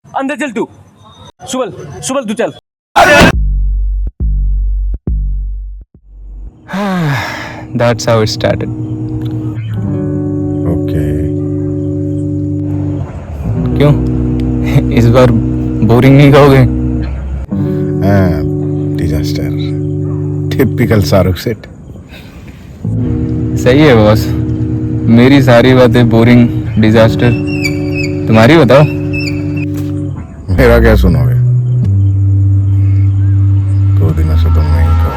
अंदर चल तू। सुबल सुबल तू चल। That's how it started. Okay क्यों इस बार बोरिंग नहीं कहोगे? डिजास्टर टिपिकल शाहरुख सेठ। सही है बॉस, मेरी सारी बातें बोरिंग डिजास्टर, तुम्हारी बताओ। मेरा क्या सुनोगे? 2 दिनों से तुम नहीं कहो।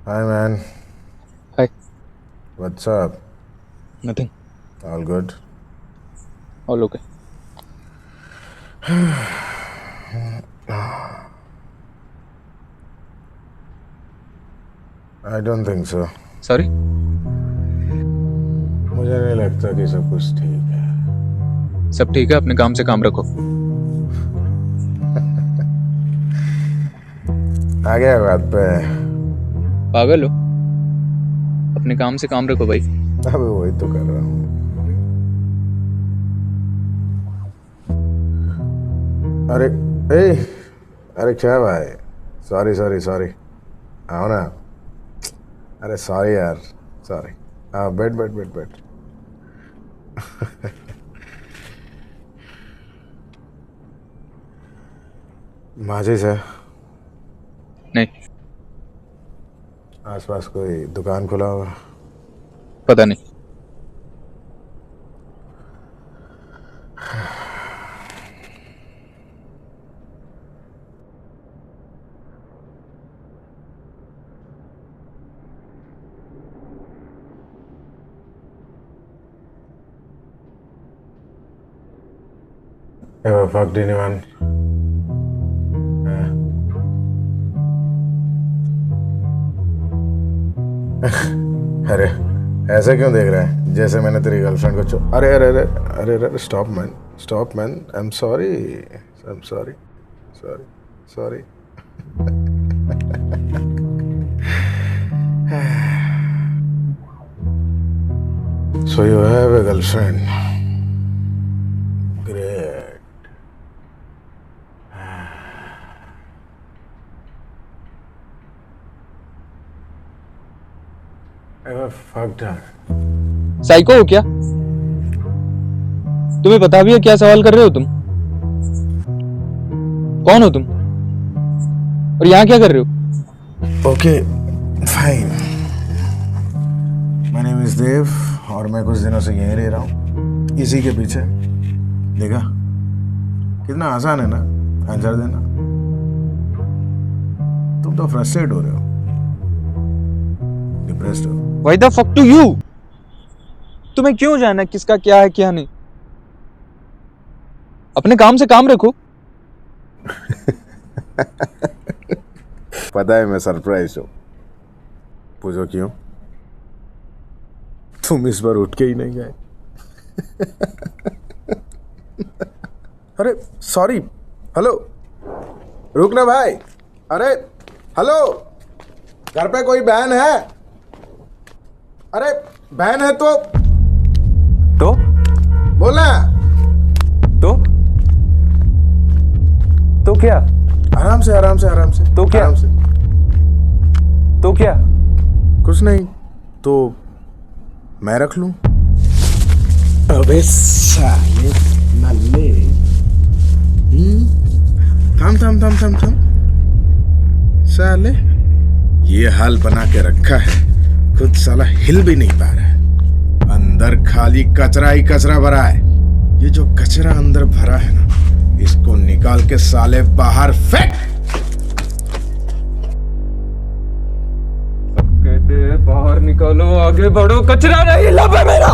Hi man, Hi. what's up? Nothing. All good? All okay. I don't think so. Sorry? मुझे नहीं लगता कि सब कुछ ठीक है। सब ठीक है, अपने काम से काम रखो। आ गया बात पे। पागल हो? अपने काम से काम रखो भाई। अबे वही तो कर रहा हूँ। अरे अरे क्या भाई? Sorry sorry sorry. आओ ना। अरे सॉरी यार, सॉरी। हाँ बैठ बैठ बैठ बैठ। माजिद है? नहीं, आसपास कोई दुकान खुला होगा? पता नहीं। Ever fucked anyone? अरे ऐसे क्यों देख रहा है जैसे मैंने तेरी गर्लफ्रेंड को अरे अरे अरे अरे अरे stop man I am sorry sorry sorry so you have a girlfriend? Great. Ever fucked her? Psycho हो क्या? तुम्हें पता भी है क्या सवाल कर रहे हो तुम? कौन हो तुम और यहाँ क्या कर रहे हो? Okay fine. My name is Dev और मैं कुछ दिनों से यहीं रह रहा हूँ, इसी के पीछे। देखा कितना आसान है ना आंसर देना। तुम तो फ्रस्ट्रेट हो रहे हो, डिप्रेस्ड हो। Why the fuck to you? तुम्हें क्यों जानना किसका क्या है क्या नहीं? अपने काम से काम रखो। पता है मैं सरप्राइज हूँ। पूछो क्यों? तुम इस बार उठ के ही नहीं गए। अरे सॉरी, हेलो रुक ना भाई। अरे हेलो, घर पे कोई बहन है? अरे बहन है तो बोलना। तो क्या? आराम से आराम से आराम से। तो क्या? आराम से। तो क्या? कुछ नहीं तो मैं रख लूं? अबे साले नल्ले। थम थम थम थम थम। साले ये हाल बना के रखा है, खुद साला हिल भी नहीं पा रहा है। अंदर खाली कचरा ही कचरा भरा है। ये जो कचरा अंदर भरा है ना, इसको निकाल के साले बाहर फेंक। कहते हैं बाहर निकालो, आगे बढ़ो, कचरा नहीं लब है मेरा।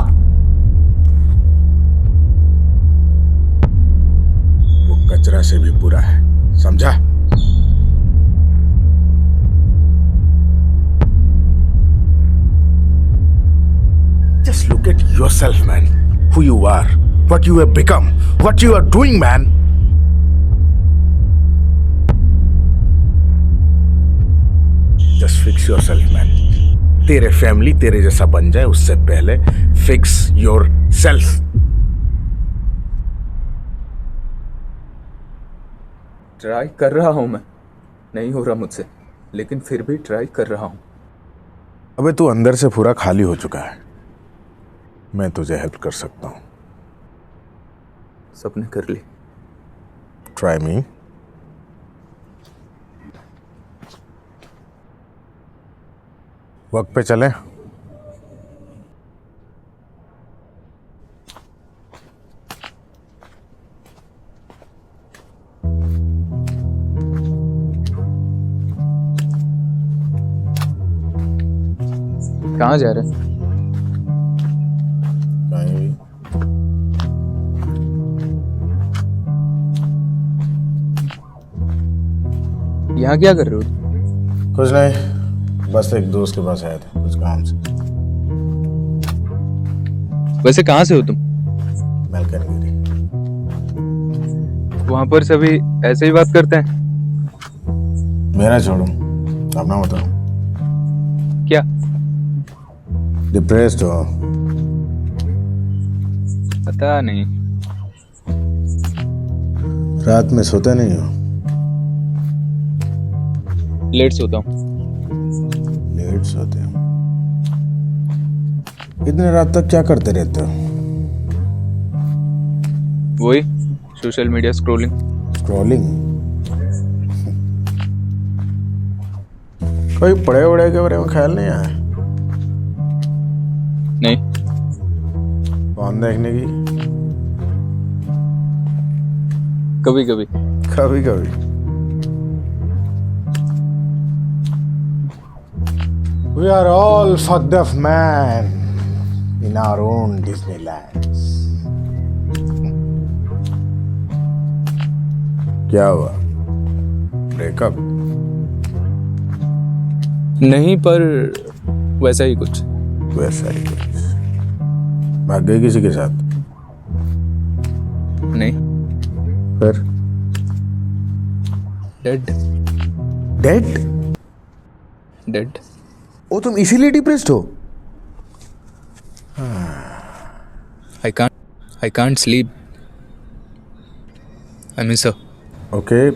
से भी बुरा है, समझा? Just look at yourself, man. Who you are, what you have become, what you are doing, man. Just fix yourself, man. तेरे फैमिली तेरे जैसा बन जाए उससे पहले फिक्स योर सेल्फ. ट्राई कर रहा हूँ मैं, नहीं हो रहा मुझसे, लेकिन फिर भी ट्राई कर रहा हूँ. अबे तू अंदर से पूरा खाली हो चुका है. मैं तुझे हेल्प कर सकता हूँ. सबने कर ली. Try me. वक्त पे चले. कहाँ जा रहे हैं? कहीं भी. यहाँ क्या कर रहे हो? कुछ नहीं, बस एक दोस्त के पास आया था कुछ काम से. वैसे कहाँ से हो तुम? मलकानगिरी. वहाँ पर सभी ऐसे ही बात करते हैं? मेरा छोड़ो, अपना बताओ. क्या? डिप्रेस्ड हो? पता नहीं. रात में सोते नहीं हो? लेट सोता हूँ. लेट सोते हो? इतने रात तक क्या करते रहते हो? वही सोशल मीडिया स्क्रॉलिंग. स्क्रॉलिंग? कोई पढ़े वढ़े के बारे में ख्याल नहीं आया? नहीं. फोन देखने की? कभी कभी. कभी कभी. We are all fucked up, man, in our own Disneylands. क्या हुआ? ब्रेकअप? नहीं, पर वैसा ही कुछ. वैसा ही कुछ. भाग गई किसी के साथ? नहीं. फिर? डेड. डेड? डेड. ओ, तुम इसीलिए डिप्रेस्ड हो? I can't sleep. I miss her. Okay.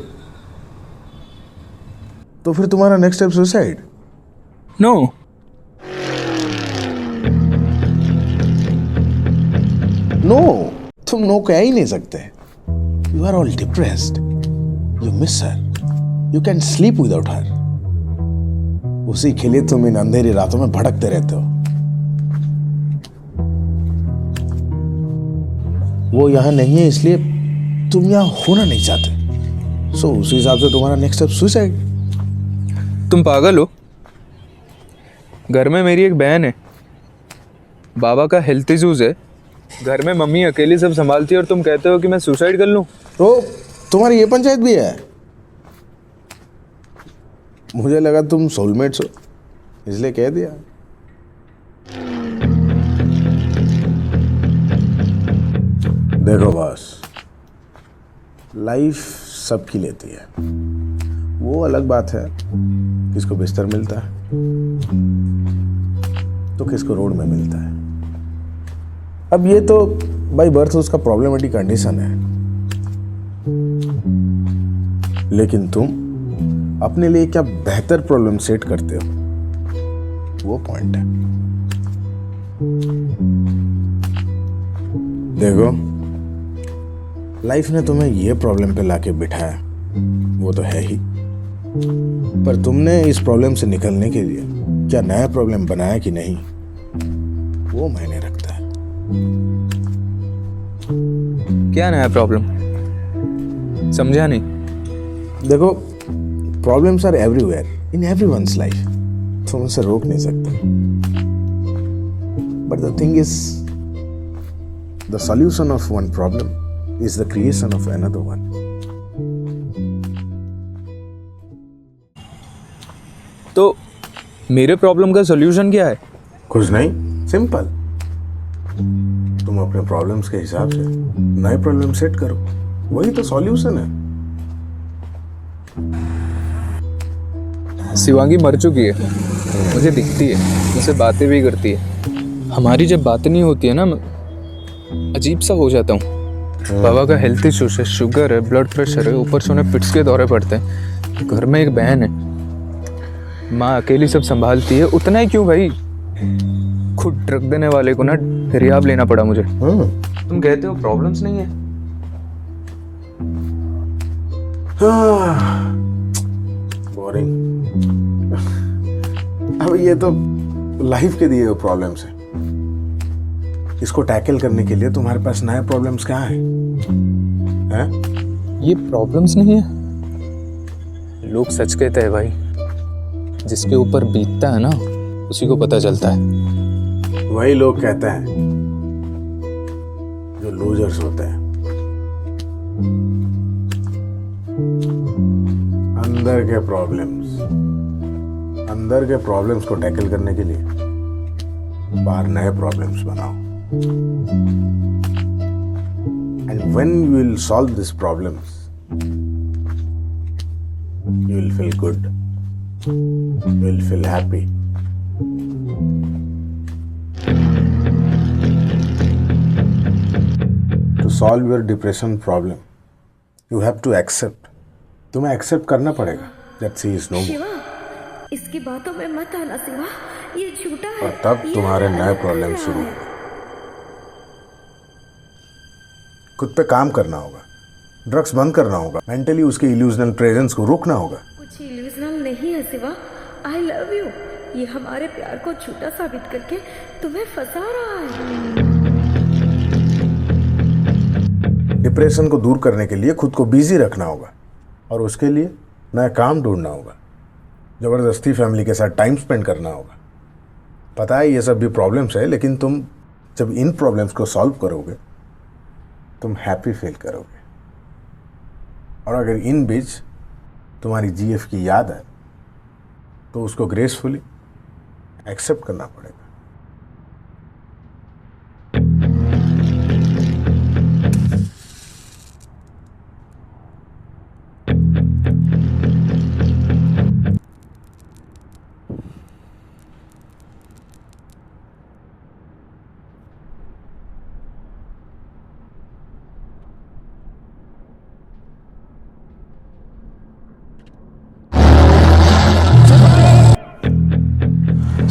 तो फिर तुम्हारा next step suicide? No. No, तुम नो कह ही नहीं सकते. You are all depressed. You miss her. You can sleep without her. उसी के लिए तुम इन अंधेरी रातों में भटकते रहते हो. वो यहां नहीं है इसलिए तुम यहां होना नहीं चाहते. सो उसी हिसाब से तुम्हारा नेक्स्ट स्टेप सुसाइड. तुम पागल हो? घर में मेरी एक बहन है, बाबा का हेल्थ इश्यूज है, घर में मम्मी अकेली सब संभालती है, और तुम कहते हो कि मैं सुसाइड कर लूं? तो तुम्हारी ये पंचायत भी है? मुझे लगा तुम सोलमेट्स हो, इसलिए कह दिया. देखो बॉस, लाइफ सबकी लेती है. वो अलग बात है किसको बिस्तर मिलता है तो किसको रोड में मिलता है. अब ये तो बाय बर्थ उसका प्रॉब्लमेटिक कंडीशन है, लेकिन तुम अपने लिए क्या बेहतर प्रॉब्लम सेट करते हो, वो पॉइंट है. देखो, लाइफ ने तुम्हें ये प्रॉब्लम पे लाके बिठाया, वो तो है ही, पर तुमने इस प्रॉब्लम से निकलने के लिए क्या नया प्रॉब्लम बनाया कि नहीं, वो मायने रखता है. क्या नया प्रॉब्लम? समझा नहीं. देखो, problems are everywhere in everyone's life. तुम उसे रोक नहीं सकते, but the thing is the solution of one problem is the creation of another one. तो मेरे प्रॉब्लम का सॉल्यूशन क्या है? कुछ नहीं, सिंपल। तुम अपने प्रॉब्लम्स के हिसाब से नए प्रॉब्लम सेट करो, वही तो सॉल्यूशन है। शिवांगी मर चुकी है, मुझे दिखती है, मुझसे बातें भी करती है। हमारी जब बातें नहीं होती है ना, मैं अजीब सा हो जाता हूँ। बाबा का हेल्थ इश्यूज है, शुगर है, ब्लड प्रेशर है, ऊपर से उन्हें पिट्स के दौरे पड़ते हैं। घर में एक बहन है, माँ अकेली सब संभालती है। उतना ही क्यों भाई, खुद ड्रग देने वाले को ना रिहाब लेना पड़ा मुझे। तुम कहते हो प्रॉब्लम्स नहीं है? बोरिंग। अब ये तो लाइफ के दिए हुए प्रॉब्लम्स है। इसको टैकल करने के लिए तुम्हारे पास नए प्रॉब्लम्स कहाँ हैं? ये प्रॉब्लम्स नहीं है, लोग सच कहते हैं भाई, जिसके ऊपर बीतता है ना उसी को पता चलता है। वही लोग कहते हैं जो लूजर्स होते हैं। अंदर के प्रॉब्लम्स को टैकल करने के लिए बाहर नए प्रॉब्लम्स बनाओ। And when you will solve this problems, you will feel good, you will feel happy. To solve your depression problem, you have to accept. तुम्हें accept करना पड़ेगा that she is no more. Shiva, इसकी बातों में मत आना शिवा, ये झूठा है। और तब ये तुम्हारे हमें नए लग प्रॉब्लम रहा शुरू है। होंगे। खुद पे काम करना होगा, ड्रग्स बंद करना होगा, मेंटली उसके इल्यूजनल प्रेजेंस को रोकना होगा। कुछ इल्यूजनल नहीं है शिवा, आई लव यू। ये हमारे प्यार को झूठा साबित करके तुम्हें फंसा रहा है। डिप्रेशन को दूर करने के लिए खुद को बिजी रखना होगा और उसके लिए नया काम ढूंढना होगा। जबरदस्ती फैमिली के साथ टाइम स्पेंड करना होगा। पता है ये सब भी प्रॉब्लम्स है, लेकिन तुम जब इन प्रॉब्लम्स को सॉल्व करोगे तुम हैप्पी फील करोगे। और अगर इन बीच तुम्हारी जीएफ की याद है तो उसको ग्रेसफुली एक्सेप्ट करना पड़ेगा।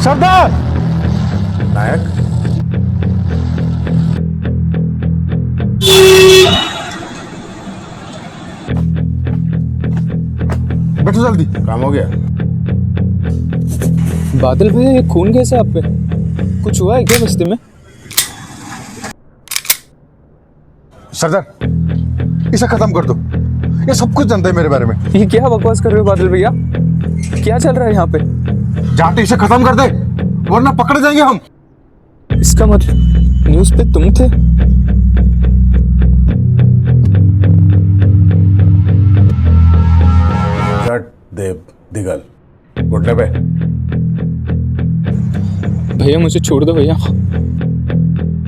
सरदार! नायक, बैठो जल्दी। काम हो गया? बादल भैया, ये खून कैसे आप पे? कुछ हुआ है क्या बस्ती में? सरदार, इसे खत्म कर दो। ये सब कुछ जानते हैं मेरे बारे में। ये क्या बकवास कर रहे हो बादल भैया? क्या चल रहा है यहाँ पे? जाते इसे खत्म कर दे, वरना पकड़े जाएंगे हम। इसका मतलब न्यूज़ पे तुम थे? जट देव दिगल, घुटने पे। भैया मुझे छोड़ दो भैया,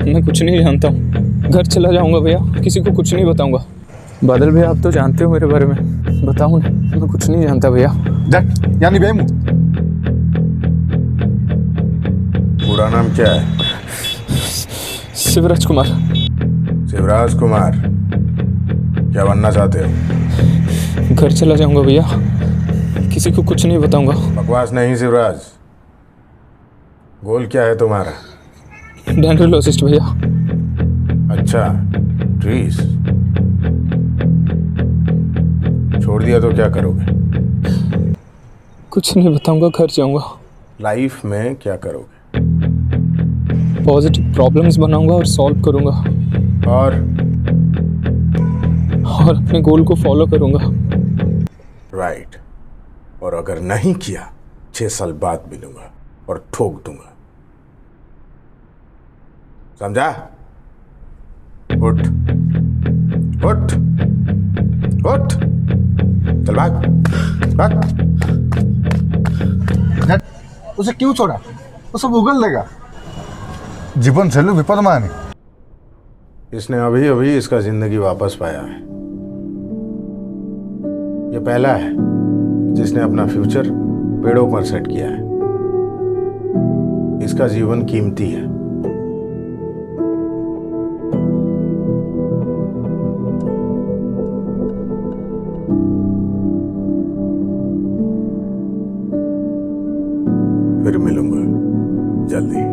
मैं कुछ नहीं जानता हूँ। घर चला जाऊंगा भैया, किसी को कुछ नहीं बताऊंगा। बादल भैया, आप तो जानते हो मेरे बारे में, बताओ ना, मैं कुछ नहीं जानता भैया। जट यानी बेमू। पूरा नाम क्या है? शिवराज कुमार। शिवराज कुमार, क्या बनना चाहते हो? घर चला जाऊंगा भैया, किसी को कुछ नहीं बताऊंगा। बकवास नहीं शिवराज, गोल क्या है तुम्हारा? डेंड्रोलॉजिस्ट भैया। अच्छा, ट्रीज। छोड़ दिया तो क्या करोगे? कुछ नहीं बताऊंगा, घर जाऊंगा। लाइफ में क्या करोगे? पॉजिटिव प्रॉब्लम्स बनाऊंगा और सॉल्व करूंगा, और अपने गोल को फॉलो करूंगा। राइट। और अगर नहीं किया 6 साल बाद मिलूंगा और ठोक दूंगा, समझा? उठ उठ उठ, चल भाग भाग। उसे क्यों छोड़ा? वो सब उगल देगा। जीवन शैली विपदमान है। इसने अभी अभी इसका जिंदगी वापस पाया है। ये पहला है जिसने अपना फ्यूचर पेड़ों पर सेट किया है। इसका जीवन कीमती है। फिर मिलूंगा जल्दी।